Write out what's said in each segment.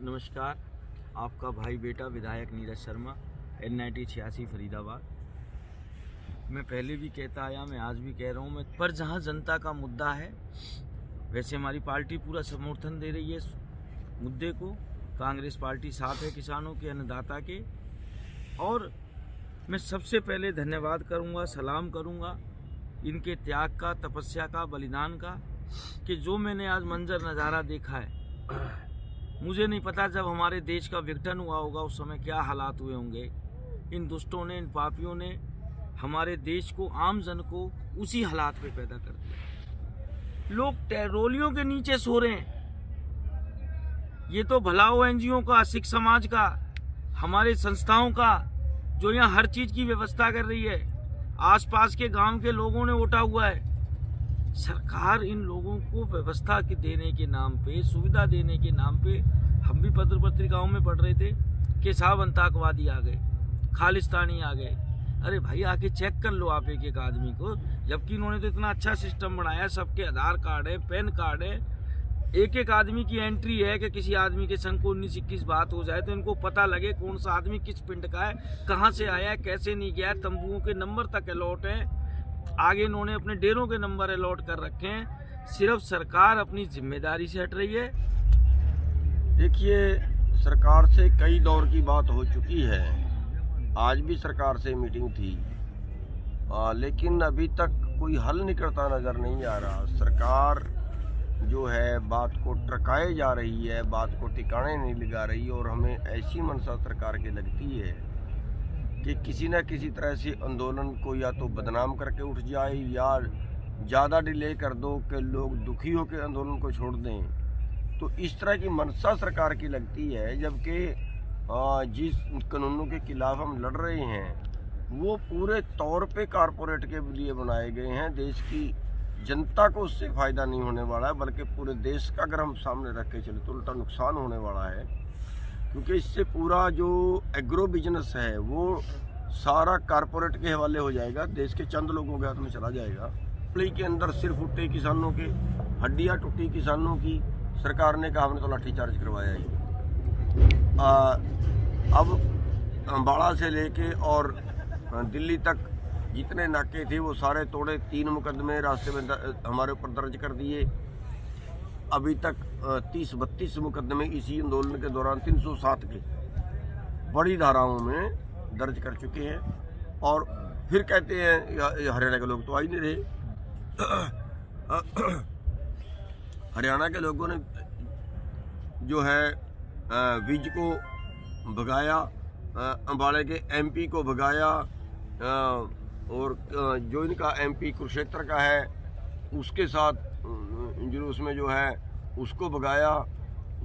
नमस्कार, आपका भाई बेटा विधायक नीरज शर्मा, N90 86 फरीदाबाद। मैं पहले भी कहता आया, मैं आज भी कह रहा हूँ, पर जहाँ जनता का मुद्दा है, वैसे हमारी पार्टी पूरा समर्थन दे रही है इस मुद्दे को। कांग्रेस पार्टी साथ है किसानों के, अन्नदाता के। और मैं सबसे पहले धन्यवाद करूँगा, सलाम करूँगा इनके त्याग का, तपस्या का, बलिदान का, कि जो मैंने आज मंजर नज़ारा देखा है, मुझे नहीं पता जब हमारे देश का विघटन हुआ होगा उस समय क्या हालात हुए होंगे। इन दुष्टों ने, इन पापियों ने हमारे देश को, आम जन को उसी हालात पे पैदा कर दिया। लोग टैरोलियों के नीचे सो रहे हैं। ये तो भलाओ एनजीओ का, सिख समाज का, हमारे संस्थाओं का, जो यहाँ हर चीज की व्यवस्था कर रही है। आसपास के गांव के लोगों ने वोटा हुआ है। सरकार इन लोगों को व्यवस्था देने के नाम पे, सुविधा देने के नाम पे, हम भी पत्र पत्रिकाओं में पढ़ रहे थे कि साहब आतंकवादी आ गए, खालिस्तानी आ गए। अरे भाई, आके चेक कर लो आप एक एक आदमी को। जबकि इन्होंने तो इतना अच्छा सिस्टम बनाया, सबके आधार कार्ड है, पैन कार्ड है, एक एक आदमी की एंट्री है कि किसी आदमी के संग को 19-21 बात हो जाए तो इनको पता लगे कौन सा आदमी किस पिंड का है, कहाँ से आया है, कैसे नहीं गया। तंबुओं के नंबर तक अलॉट है, आगे इन्होंने अपने डेरों के नंबर अलॉट कर रखे हैं। सिर्फ सरकार अपनी जिम्मेदारी से हट रही है। देखिए, सरकार से कई दौर की बात हो चुकी है। आज भी सरकार से मीटिंग थी, लेकिन अभी तक कोई हल निकलता नज़र नहीं आ रहा। सरकार जो है बात को ट्रकाए जा रही है, बात को ठिकाने नहीं लगा रही। और हमें ऐसी मंशा सरकार की लगती है कि किसी न किसी तरह से आंदोलन को या तो बदनाम करके उठ जाए या ज़्यादा डिले कर दो कि लोग दुखी होकर आंदोलन को छोड़ दें। तो इस तरह की मंशा सरकार की लगती है, जबकि जिस कानूनों के खिलाफ हम लड़ रहे हैं वो पूरे तौर पे कारपोरेट के लिए बनाए गए हैं। देश की जनता को उससे फ़ायदा नहीं होने वाला है, बल्कि पूरे देश का अगर हम सामने रख के चले तो उल्टा नुकसान होने वाला है। क्योंकि इससे पूरा जो एग्रो बिजनेस है वो सारा कारपोरेट के हवाले हो जाएगा, देश के चंद लोगों के हाथ में चला जाएगा। प्ली के अंदर सिर फूटे किसानों के, हड्डियां टूटी किसानों की, सरकार ने कहा हमने तो लाठीचार्ज करवाया ही। अब अम्बाड़ा से लेके और दिल्ली तक जितने नाके थे वो सारे तोड़े। 3 मुकदमे रास्ते में हमारे ऊपर दर्ज कर दिए। अभी तक 30-32 मुकदमे इसी आंदोलन के दौरान 307 के बड़ी धाराओं में दर्ज कर चुके हैं। और फिर कहते हैं हरियाणा के लोग तो आ ही नहीं रहे। हरियाणा के लोगों ने जो है विज को भगाया, अम्बाड़े के एमपी को भगाया, और जो इनका एमपी कुरुक्षेत्र का है उसके साथ जुलूस में जो है उसको भगाया।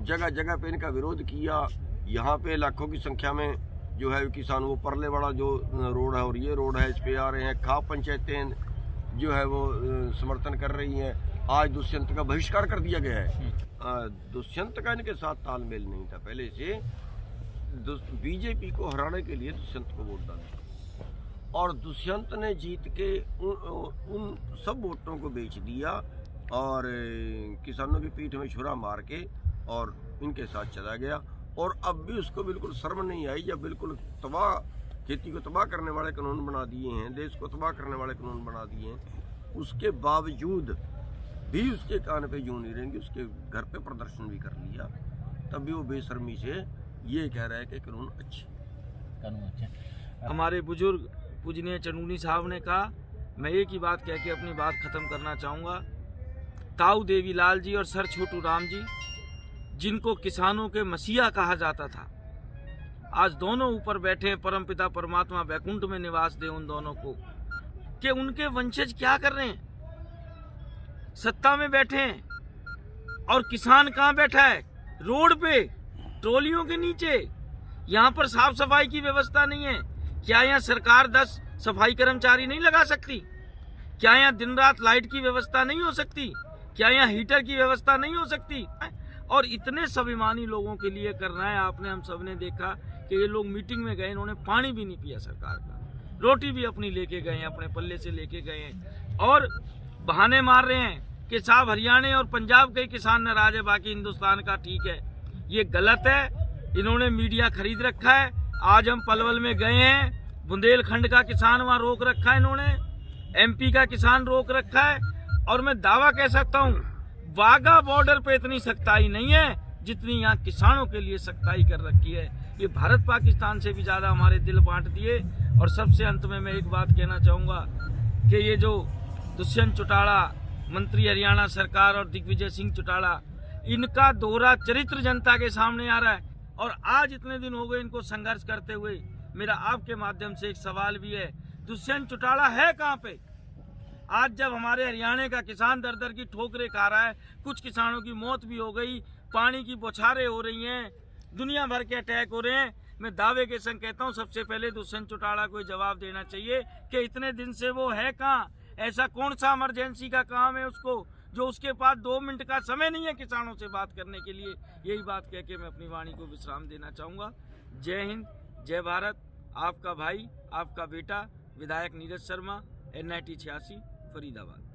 जगह जगह पे इनका विरोध किया। यहाँ पे लाखों की संख्या में जो है किसान, वो परले वाला जो रोड है और ये रोड है, इस पे आ रहे हैं। खाप पंचायतें जो है वो समर्थन कर रही हैं। आज दुष्यंत का बहिष्कार कर दिया गया है। दुष्यंत का इनके साथ तालमेल नहीं था पहले से। बीजेपी को हराने के लिए दुष्यंत को वोट डाला और दुष्यंत ने जीत के उन सब वोटों को बेच दिया और किसानों की पीठ में छुरा मार के और इनके साथ चला गया। और अब भी उसको बिल्कुल शर्म नहीं आई, जब बिल्कुल तबाह, खेती को तबाह करने वाले कानून बना दिए हैं, देश को तबाह करने वाले कानून बना दिए हैं, उसके बावजूद भी उसके कान पे यूं नहीं रहेंगे। उसके घर पे प्रदर्शन भी कर लिया, तब भी वो बेशर्मी से ये कह रहा है कि कानून अच्छे। हमारे बुजुर्ग पूजनीय चनूनी साहब ने कहा, मैं एक ही बात कह के अपनी बात खत्म करना चाहूँगा। ताऊ देवीलाल जी और सर छोटू राम जी, जिनको किसानों के मसीहा कहा जाता था, आज दोनों ऊपर बैठे हैं। परमपिता परमात्मा वैकुंठ में निवास दे उन दोनों को। कि उनके वंशज क्या कर रहे हैं? सत्ता में बैठे हैं और किसान कहाँ बैठा है? रोड पे, ट्रॉलियों के नीचे। यहाँ पर साफ सफाई की व्यवस्था नहीं है। क्या यहाँ सरकार 10 सफाई कर्मचारी नहीं लगा सकती? क्या यहाँ दिन रात लाइट की व्यवस्था नहीं हो सकती? क्या यहाँ हीटर की व्यवस्था नहीं हो सकती? और इतने स्वाभिमानी लोगों के लिए करना है। आपने, हम सब ने देखा कि ये लोग मीटिंग में गए, इन्होंने पानी भी नहीं पिया सरकार का, रोटी भी अपनी लेके गए हैं, अपने पल्ले से लेके गए हैं, और बहाने मार रहे हैं कि साहब हरियाणा और पंजाब के किसान नाराज है, बाकी हिंदुस्तान का ठीक है। ये गलत है। इन्होंने मीडिया खरीद रखा है। आज हम पलवल में गए हैं, बुंदेलखंड का किसान वहां रोक रखा है इन्होंने, MP का किसान रोक रखा है। और मैं दावा कह सकता हूं, वाघा बॉर्डर पे इतनी सख्ताई नहीं है जितनी यहाँ किसानों के लिए सख्ताई कर रखी है। ये भारत पाकिस्तान से भी ज्यादा हमारे दिल बांट दिए। और सबसे अंत में मैं एक बात कहना चाहूंगा कि ये जो दुष्यंत चौटाला मंत्री हरियाणा सरकार और दिग्विजय सिंह चौटाला, इनका दोहरा चरित्र जनता के सामने आ रहा है। और आज इतने दिन हो गए इनको संघर्ष करते हुए। मेरा आपके माध्यम से एक सवाल भी है, दुष्यंत चौटाला है कहाँ पे? आज जब हमारे हरियाणा का किसान दर दर की ठोकरें खा रहा है, कुछ किसानों की मौत भी हो गई, पानी की बौछारें हो रही हैं, दुनिया भर के अटैक हो रहे हैं, मैं दावे के संग कहता हूं सबसे पहले दुष्यंत चौटाला को जवाब देना चाहिए कि इतने दिन से वो है कहाँ। ऐसा कौन सा इमरजेंसी का काम है उसको जो उसके पास 2 मिनट का समय नहीं है किसानों से बात करने के लिए। यही बात कह के मैं अपनी वाणी को विश्राम देना चाहूंगा। जय हिंद, जय भारत। आपका भाई, आपका बेटा विधायक नीरज शर्मा, NIT 86 फरीदाबाद।